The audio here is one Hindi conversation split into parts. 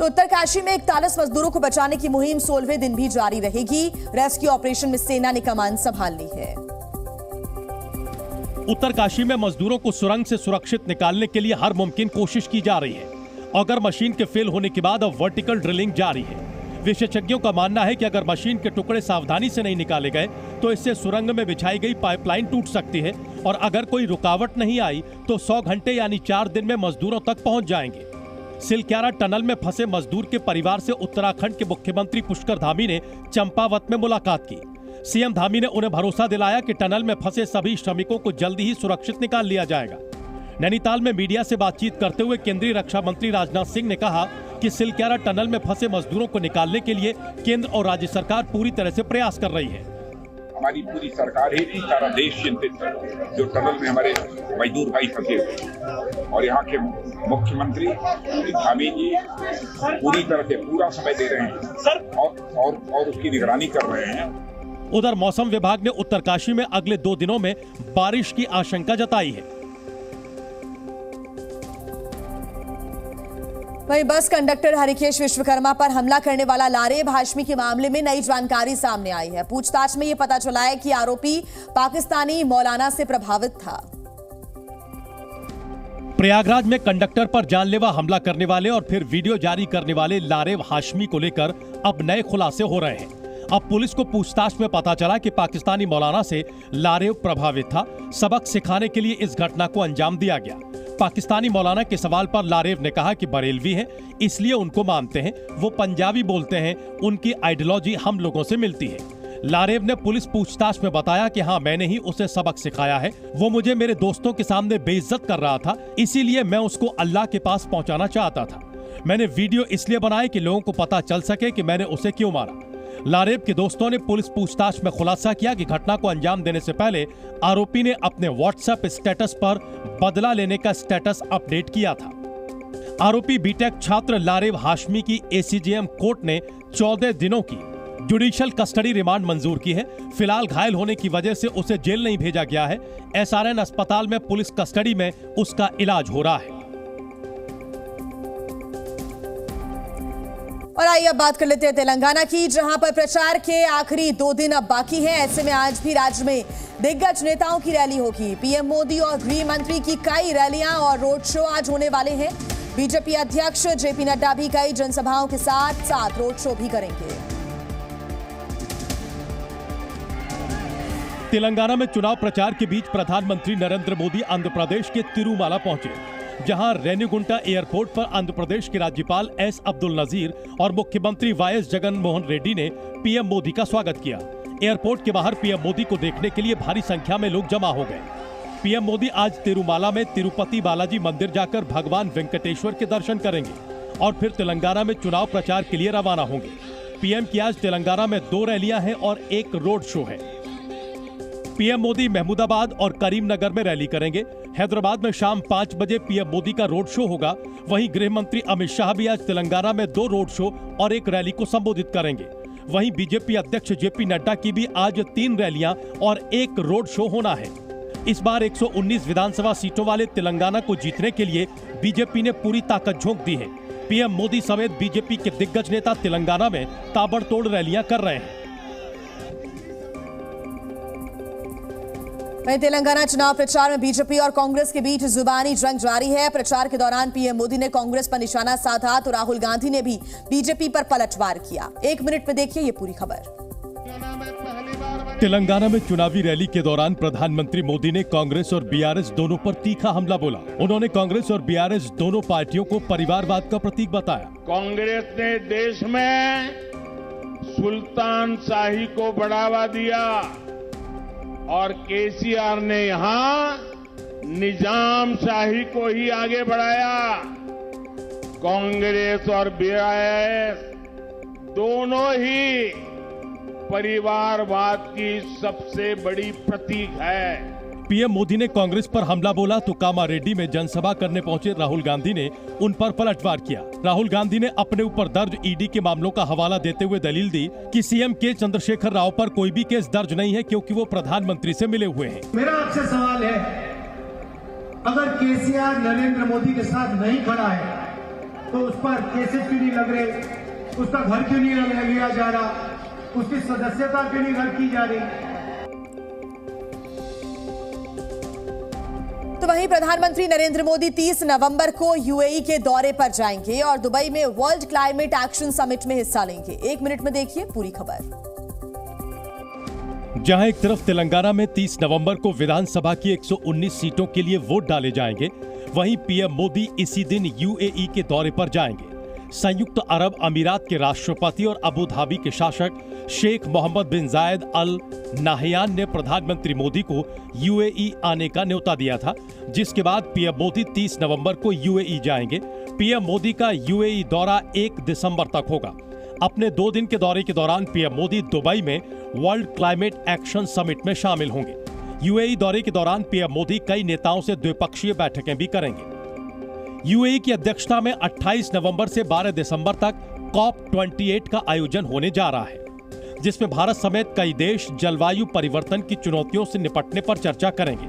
तो उत्तरकाशी में 41 मजदूरों को बचाने की मुहिम 16वें दिन भी जारी रहेगी। रेस्क्यू ऑपरेशन में सेना ने कमान संभाल ली है। उत्तरकाशी में मजदूरों को सुरंग से सुरक्षित निकालने के लिए हर मुमकिन कोशिश की जा रही है। अगर मशीन के फेल होने के बाद अब वर्टिकल ड्रिलिंग जारी है। विशेषज्ञों का मानना है कि अगर मशीन के टुकड़े सावधानी से नहीं निकाले गए तो इससे सुरंग में बिछाई गई पाइपलाइन टूट सकती है और अगर कोई रुकावट नहीं आई तो 100 घंटे यानी 4 दिन में मजदूरों तक पहुंच जाएंगे। सिलक्यारा टनल में फंसे मजदूर के परिवार से उत्तराखंड के मुख्यमंत्री पुष्कर धामी ने चंपावत में मुलाकात की। सीएम धामी ने उन्हें भरोसा दिलाया कि टनल में फंसे सभी श्रमिकों को जल्दी ही सुरक्षित निकाल लिया जाएगा। नैनीताल में मीडिया से बातचीत करते हुए केंद्रीय रक्षा मंत्री राजनाथ सिंह ने कहा कि सिलक्यारा टनल में फंसे मजदूरों को निकालने के लिए केंद्र और राज्य सरकार पूरी तरह से प्रयास कर रही है। हमारी पूरी सरकार ही नहीं, सारा देश चिंतित है जो टनल में हमारे मजदूर भाई फंसे हुए और यहाँ के मुख्यमंत्री धामी जी पूरी तरह से पूरा समय दे रहे हैं और उसकी निगरानी कर रहे हैं। उधर मौसम विभाग ने उत्तरकाशी में अगले 2 दिनों में बारिश की आशंका जताई है। वहीं बस कंडक्टर हरिकेश विश्वकर्मा पर हमला करने वाला लारेब हाशमी के मामले में नई जानकारी सामने आई है। पूछताछ में यह पता चला है कि आरोपी पाकिस्तानी मौलाना से प्रभावित था। प्रयागराज में कंडक्टर पर जानलेवा हमला करने वाले और फिर वीडियो जारी करने वाले लारेब हाशमी को लेकर अब नए खुलासे हो रहे हैं। अब पुलिस को पूछताछ में पता चला कि पाकिस्तानी मौलाना से लारेब प्रभावित था। सबक सिखाने के लिए इस घटना को अंजाम दिया गया। पाकिस्तानी मौलाना के सवाल पर लारेब ने कहा कि बरेलवी हैं, इसलिए उनको मानते हैं, वो पंजाबी बोलते हैं, उनकी आइडियोलॉजी हम लोगों से मिलती है। लारेब ने पुलिस पूछताछ में बताया कि हाँ, मैंने ही उसे सबक सिखाया है। वो मुझे मेरे दोस्तों के सामने बेइज्जत कर रहा था, इसीलिए मैं उसको अल्लाह के पास पहुंचाना चाहता था। मैंने वीडियो इसलिए बनाए कि लोगों को पता चल सके कि मैंने उसे क्यों मारा। लारेब के दोस्तों ने पुलिस पूछताछ में खुलासा किया कि घटना को अंजाम देने से पहले आरोपी ने अपने व्हाट्सएप स्टेटस पर बदला लेने का स्टेटस अपडेट किया था। आरोपी बीटेक छात्र लारेब हाशमी की एसीजेएम कोर्ट ने 14 दिनों की जुडिशियल कस्टडी रिमांड मंजूर की है। फिलहाल घायल होने की वजह से उसे जेल नहीं भेजा गया है। एसआरएन अस्पताल में पुलिस कस्टडी में उसका इलाज हो रहा है। और आइए अब बात कर लेते हैं तेलंगाना की, जहां पर प्रचार के आखिरी 2 दिन अब बाकी हैं। ऐसे में आज भी राज्य में दिग्गज नेताओं की रैली होगी। पीएम मोदी और गृह मंत्री की कई रैलियां और रोड शो आज होने वाले हैं। बीजेपी अध्यक्ष जेपी नड्डा भी कई जनसभाओं के साथ साथ रोड शो भी करेंगे। तेलंगाना में चुनाव प्रचार के बीच प्रधानमंत्री नरेंद्र मोदी आंध्र प्रदेश के तिरुमाला पहुंचे, जहां रेणुगुंटा एयरपोर्ट पर आंध्र प्रदेश के राज्यपाल एस अब्दुल नजीर और मुख्यमंत्री वाईएस जगन मोहन रेड्डी ने पीएम मोदी का स्वागत किया। एयरपोर्ट के बाहर पीएम मोदी को देखने के लिए भारी संख्या में लोग जमा हो गए। पीएम मोदी आज तिरुमाला में तिरुपति बालाजी मंदिर जाकर भगवान वेंकटेश्वर के दर्शन करेंगे और फिर तेलंगाना में चुनाव प्रचार के लिए रवाना होंगे। पीएम की आज तेलंगाना में 2 रैलियां हैं और 1 रोड शो है। पीएम मोदी महमूदाबाद और करीमनगर में रैली करेंगे। हैदराबाद में शाम 5 बजे पीएम मोदी का रोड शो होगा। वहीं गृह मंत्री अमित शाह भी आज तेलंगाना में 2 रोड शो और 1 रैली को संबोधित करेंगे। वहीं बीजेपी अध्यक्ष जेपी नड्डा की भी आज 3 रैलियां और 1 रोड शो होना है। इस बार 119 विधानसभा सीटों वाले तेलंगाना को जीतने के लिए बीजेपी ने पूरी ताकत झोंक दी है। पीएम मोदी समेत बीजेपी के दिग्गज नेता तेलंगाना में ताबड़तोड़ रैलियां कर रहे हैं। वहीं तेलंगाना चुनाव प्रचार में बीजेपी और कांग्रेस के बीच जुबानी जंग जारी है। प्रचार के दौरान पीएम मोदी ने कांग्रेस पर निशाना साधा तो राहुल गांधी ने भी बीजेपी पर पलटवार किया। 1 मिनट में देखिए ये पूरी खबर। तेलंगाना में चुनावी रैली के दौरान प्रधानमंत्री मोदी ने कांग्रेस और बीआरएस दोनों पर तीखा हमला बोला। उन्होंने कांग्रेस और बीआरएस दोनों पार्टियों को परिवारवाद का प्रतीक बताया। कांग्रेस ने देश में सुल्तान शाही को बढ़ावा दिया और केसीआर ने यहां निजाम शाही को ही आगे बढ़ाया। कांग्रेस और बीआरएस दोनों ही परिवारवाद की सबसे बड़ी प्रतीक है। पीएम मोदी ने कांग्रेस पर हमला बोला तो कामारेड्डी में जनसभा करने पहुंचे राहुल गांधी ने उन पर पलटवार किया। राहुल गांधी ने अपने ऊपर दर्ज ईडी के मामलों का हवाला देते हुए दलील दी कि सीएम के चंद्रशेखर राव पर कोई भी केस दर्ज नहीं है क्योंकि वो प्रधानमंत्री से मिले हुए हैं। मेरा आपसे सवाल है, अगर केसीआर नरेंद्र मोदी के साथ नहीं खड़ा है तो उस पर केसेस क्यों नहीं लग रहे, उसका घर क्यों नहीं लिया जा रहा, उसकी सदस्यता क्यों नहीं रद्द की जा रही। तो वहीं प्रधानमंत्री नरेंद्र मोदी 30 नवंबर को यूएई के दौरे पर जाएंगे और दुबई में वर्ल्ड क्लाइमेट एक्शन समिट में हिस्सा लेंगे। 1 मिनट में देखिए पूरी खबर। जहां एक तरफ तेलंगाना में 30 नवंबर को विधानसभा की 119 सीटों के लिए वोट डाले जाएंगे, वहीं पीएम मोदी इसी दिन यूएई के दौरे पर जाएंगे। संयुक्त अरब अमीरात के राष्ट्रपति और अबू धाबी के शासक शेख मोहम्मद बिन जायद अल नाहयान ने प्रधानमंत्री मोदी को यूएई आने का न्योता दिया था, जिसके बाद पीएम मोदी 30 नवंबर को यूएई जाएंगे। पीएम मोदी का यूएई दौरा 1 दिसंबर तक होगा। अपने 2 दिन के दौरे के दौरान पीएम मोदी दुबई में वर्ल्ड क्लाइमेट एक्शन समिट में शामिल होंगे। यूएई दौरे के दौरान पीएम मोदी कई नेताओं से द्विपक्षीय बैठकें भी करेंगे। यूएई की अध्यक्षता में 28 नवंबर से 12 दिसंबर तक COP28 का आयोजन होने जा रहा है, जिसमें भारत समेत कई देश जलवायु परिवर्तन की चुनौतियों से निपटने पर चर्चा करेंगे।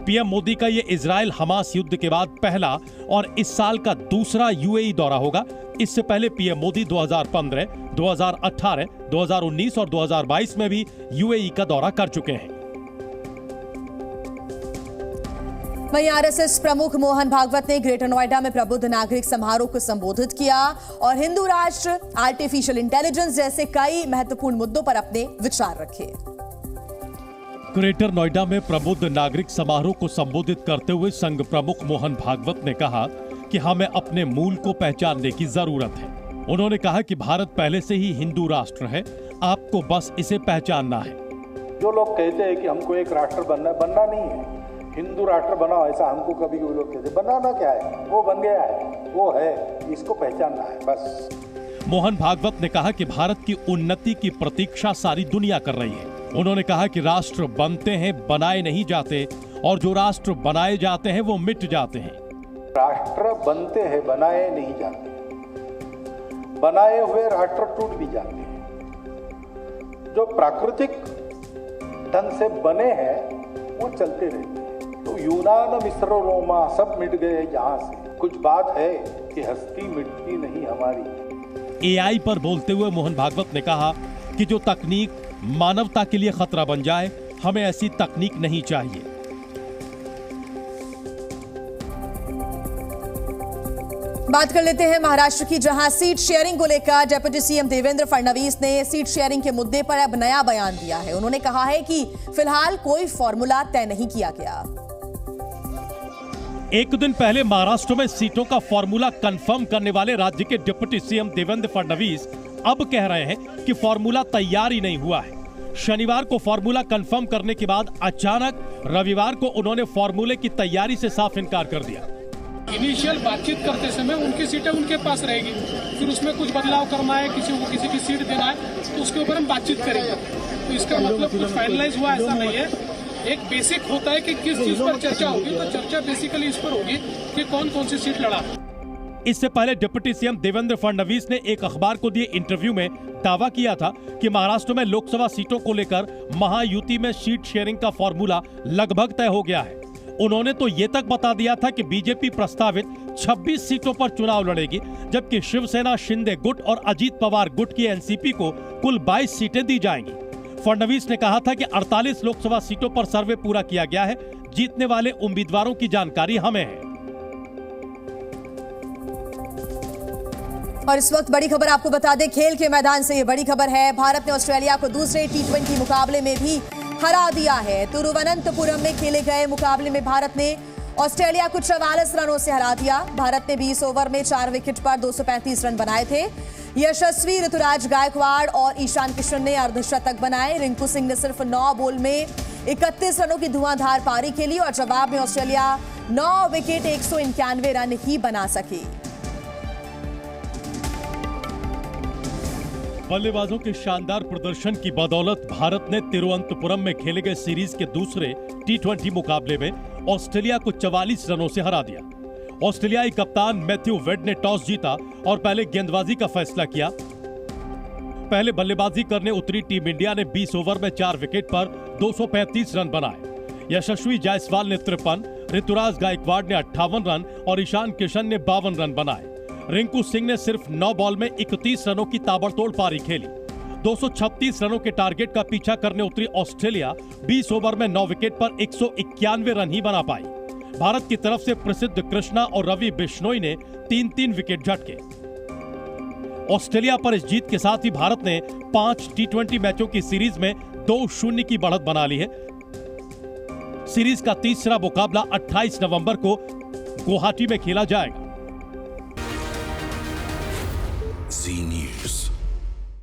पीएम मोदी का ये इजराइल हमास युद्ध के बाद पहला और इस साल का दूसरा यूएई दौरा होगा। इससे पहले पीएम मोदी 2015, 2018, 2019 और 2022 में भी यूएई का दौरा कर चुके हैं। वहीं आरएसएस प्रमुख मोहन भागवत ने ग्रेटर नोएडा में प्रबुद्ध नागरिक समारोह को संबोधित किया और हिंदू राष्ट्र, आर्टिफिशियल इंटेलिजेंस जैसे कई महत्वपूर्ण मुद्दों पर अपने विचार रखे। ग्रेटर नोएडा में प्रबुद्ध नागरिक समारोह को संबोधित करते हुए संघ प्रमुख मोहन भागवत ने कहा कि हमें अपने मूल को पहचानने की जरूरत है। उन्होंने कहा कि भारत पहले से ही हिंदू राष्ट्र है, आपको बस इसे पहचानना है। जो लोग कहते हैं कि हमको एक राष्ट्र बनना नहीं है, हिंदू राष्ट्र बनाओ, ऐसा हमको कभी कोई लोग कहते, बनाना क्या है, वो बन गया है, वो है, इसको पहचानना है बस। मोहन भागवत ने कहा कि भारत की उन्नति की प्रतीक्षा सारी दुनिया कर रही है। उन्होंने कहा कि राष्ट्र बनते हैं, बनाए नहीं जाते, और जो राष्ट्र बनाए जाते हैं वो मिट जाते हैं। राष्ट्र बनते हैं, बनाए नहीं जाते। बनाए हुए राष्ट्र टूट भी जाते हैं। जो प्राकृतिक ढंग से बने हैं वो चलते रहते हैं। तो यूनान मिस्र रोमा सब मिट गए जहां से। कुछ बात है कि हस्ती मिटती नहीं हमारी। एआई पर बोलते हुए मोहन भागवत ने कहा कि जो तकनीक मानवता के लिए खतरा बन जाए, हमें ऐसी तकनीक नहीं चाहिए। बात कर लेते हैं महाराष्ट्र की, जहां सीट शेयरिंग को लेकर डिप्टी सीएम देवेंद्र फडणवीस ने सीट शेयरिंग के मुद्दे पर अब नया बयान दिया है। उन्होंने कहा है कि फिलहाल कोई फॉर्मूला तय नहीं किया गया। एक दिन पहले महाराष्ट्र में सीटों का फॉर्मूला कंफर्म करने वाले राज्य के डिप्टी सीएम देवेंद्र फडणवीस अब कह रहे हैं कि फॉर्मूला तैयार ही नहीं हुआ है। शनिवार को फॉर्मूला कंफर्म करने के बाद अचानक रविवार को उन्होंने फॉर्मूले की तैयारी से साफ इनकार कर दिया। इनिशियल बातचीत करते समय उनकी सीटें उनके पास रहेगी, फिर उसमें कुछ बदलाव करना है, किसी को किसी की सीट देना है, तो उसके ऊपर हम बातचीत करेंगे। तो इसका मतलब कुछ फाइनलाइज हुआ ऐसा नहीं है। एक बेसिक होता है कि किस चीज पर चर्चा होगी, तो चर्चा बेसिकली इस पर होगी कि कौन कौन सी सीट लड़ा। इससे पहले डिप्टी सीएम देवेंद्र फडणवीस ने एक अखबार को दिए इंटरव्यू में दावा किया था कि महाराष्ट्र में लोकसभा सीटों को लेकर महायुति में सीट शेयरिंग का फॉर्मूला लगभग तय हो गया है। उन्होंने तो ये तक बता दिया था कि बीजेपी प्रस्तावित 26 सीटों पर चुनाव लड़ेगी, जबकि शिवसेना शिंदे गुट और अजीत पवार गुट की एनसीपी को कुल 22 सीटें दी जाएंगी। फडणवीस ने कहा था कि 48 लोकसभा सीटों पर सर्वे पूरा किया गया है, जीतने वाले उम्मीदवारों की जानकारी हमें है। और इस वक्त बड़ी खबर आपको बता दें, खेल के मैदान से ये बड़ी खबर है। भारत ने ऑस्ट्रेलिया को दूसरे T20 मुकाबले में भी हरा दिया है। तिरुवनंतपुरम में खेले गए मुकाबले में भारत ने ऑस्ट्रेलिया को 44 रनों से हरा दिया। भारत ने 20 ओवर में 4 विकेट पर 235 रन बनाए थे। यशस्वी ऋतुराज गायकवाड़ और ईशान किशन ने अर्धशतक बनाए। रिंकू सिंह ने सिर्फ 9 बॉल में 31 रनों की धुआंधार पारी खेली और जवाब में ऑस्ट्रेलिया 9 विकेट 191 रन ही बना सकी। बल्लेबाजों के शानदार प्रदर्शन की बदौलत भारत ने तिरुवनंतपुरम में खेले गए सीरीज के दूसरे T20 मुकाबले में ऑस्ट्रेलिया को 44 रनों से हरा दिया। ऑस्ट्रेलियाई कप्तान मैथ्यू वेड ने टॉस जीता और पहले गेंदबाजी का फैसला किया। पहले बल्लेबाजी करने उतरी टीम इंडिया ने 20 ओवर में 4 विकेट पर 235 रन बनाए। यशस्वी जायसवाल ने 53, ऋतुराज गायकवाड़ ने 58 रन और ईशान किशन ने 52 रन बनाए। रिंकू सिंह ने सिर्फ 9 बॉल में 31 रनों की ताबड़तोड़ पारी खेली। 236 रनों के टारगेट का पीछा करने उतरी ऑस्ट्रेलिया 20 ओवर में 9 विकेट पर 191 रन ही बना पाई। भारत की तरफ से प्रसिद्ध कृष्णा और रवि बिश्नोई ने 3-3 विकेट झटके। ऑस्ट्रेलिया पर इस जीत के साथ ही भारत ने 5 टी20 मैचों की सीरीज में 2-0 की बढ़त बना ली है। सीरीज का तीसरा मुकाबला 28 नवंबर को गुवाहाटी में खेला जाएगा।